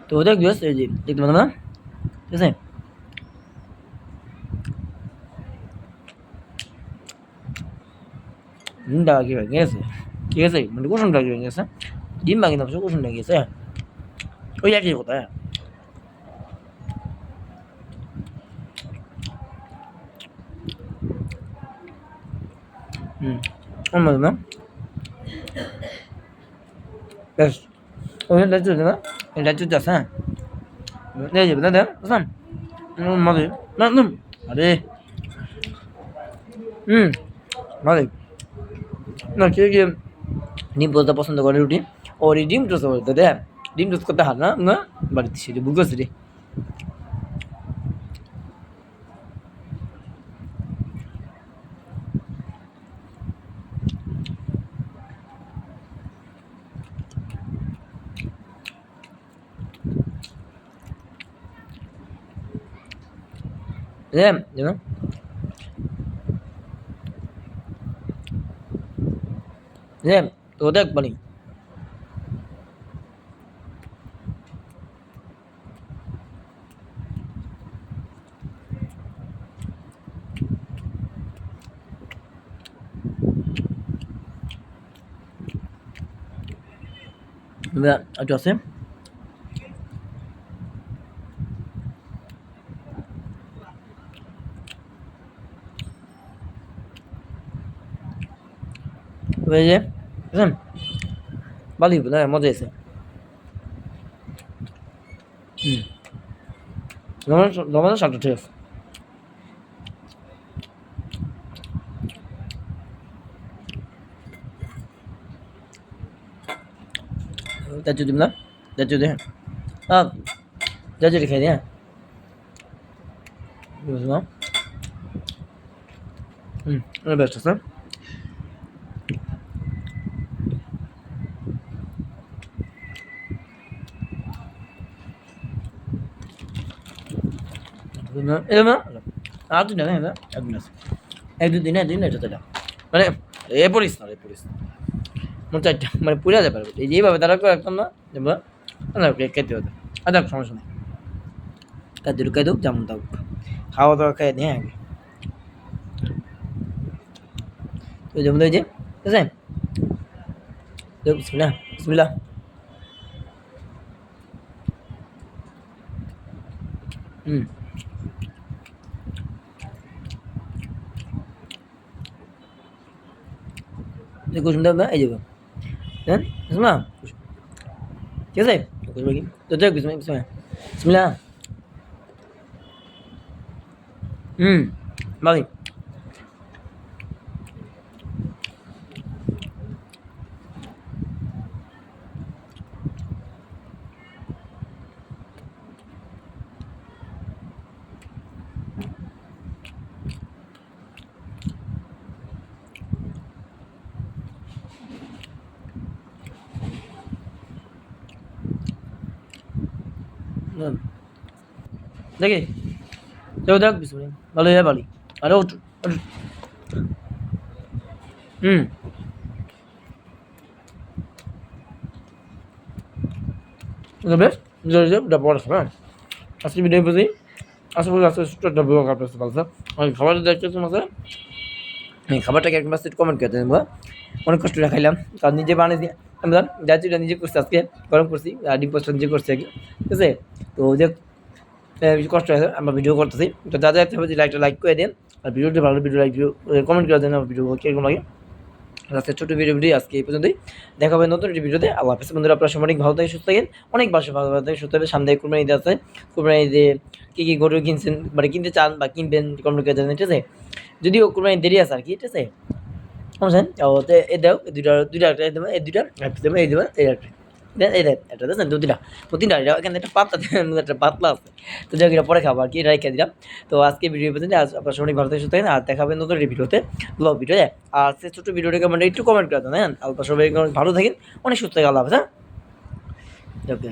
তো দেখ ভিউয়ার্স এই যে দেখতে পাচ্ছেন না, ঠিক আছে। ডিমটা কি হয়ে গেছে, ঠিক আছে, মানে কুসুমটা কি হয়ে গেছে, ডিম ভাঙি না কুসুমটা গেছে, ওই একই কথা। অন্য না বেশ, ওই লাইট না, এই লাইট আছে, হ্যাঁ এই যে দাদা বুঝলাম মজা না আরে ভালো না। কে কে ডিম পোস্টটা পছন্দ করে রুটি, ওর এই ডিম টোস্ট করতে দে, ডিম টোস্ট করতে হার না না বাড়িতে সেটা বুঝতেছি রে। জানো তো দেখ মানে একটু আছে ওই যে বুঝলেন ভালোই না মজা আছে। জমানো সাতটা ঠিক আছে। তেজু দিব না, তেজু দে, তেজু খাই দে, বুঝলাম। বেস্ট আছে। এরকম না আর দুই না একদিন আছে, এক দুদিন একদিন এটা তো মানে এ পড়িস না, এ পড়িস না মন চারটা মানে পুরা যাবে এই যে এইভাবে তারা করে রাখতাম না দেবো না খেতে হতো। আচ্ছা সমস্যা নেই, খাই দেব যেমন থাকুক, খাওয়া দাওয়া খাই নিয়ে আগে তো যেমন ওই যে ঠিক আছে। বিসমিল্লাহ বিসমিল্লাহ। কুসুম দেব না এই যাবো হ্যাঁ না ঠিক আছে। কুসুম কি তো দেখ বিসমিল্লাহ বিসমিল্লাহ। ভালোই দেখি তো দেখ বিসমিল্লাহ ভালোই হয় ভালোই। আরে ওঠ বেশ পড়াশোনা হ্যাঁ আজকে ভিডিও বুঝি আশা করি আজকে ছোট্ট একটা ব্লগ আপনার সাথে ভালো আমি খাবারটা দেখতে তোমাকে এই খাবারটাকে একবার কমেন্ট করে দেবো। অনেক কষ্ট করে খাইলাম কারণ নিজে বানিয়ে দিয়ে আমি ধর যাচ্ছি নিজে করছি আজকে গরম করছি আর ডিম পোস্ট নিজে করছি আগে ঠিক আছে। তো যে কষ্ট হয়েছে আমরা ভিডিও করতেছি তো যা যা হবে যে লাইক করে দেন আর ভিডিওটি ভালো ভিডিও লাইক কমেন্ট করে দেন আমার ভিডিও কীরকম লাগে। আজকে ছোটো ভিডিওটি আজকে এই পর্যন্তই, দেখা হবে নতুন একটি ভিডিওতে। আল্লাহ হাফেজ বন্ধুরা, আপনারা সবাই অনেক ভালো থাকে সুস্থ থাকেন, অনেক বাসা ভালো থাকে সুস্থ হবে। সামনে কুরবানি ঈদ আছে, কুরবানি ঈদে কী গরু কিনছেন মানে কিনতে চান বা কিনবেন কমেন্ট করে জানেন ঠিক আছে। যদিও কুরবানি দেরি আছে আর কি ঠিক আছে বুঝছেন। এই দাও দুইটা এই দুইটা দেবো এই দেবো এই এই দেখ একটা দেখছেন দুটা তিনটা এখানে একটা পাতলা একটা পাতলা আছে তো যাই এটা পরে খাবো আর কি রেখে দিলাম। তো আজকে ভিডিও পর্যন্ত আজ আপনার সবাই ভালো থেকে সুস্থ থাকেন আর দেখা হবে নতুন একটি ভিডিওতে ব্লগ ভিডিও আর সে ছোটো ভিডিওটাকে মানে একটু কমেন্ট করে দেন হ্যাঁ। আপনার সবাই ভালো থাকেন, অনেক সুস্থ থাকে, আল্লাহ হাফেজ হ্যাঁ। ওকে।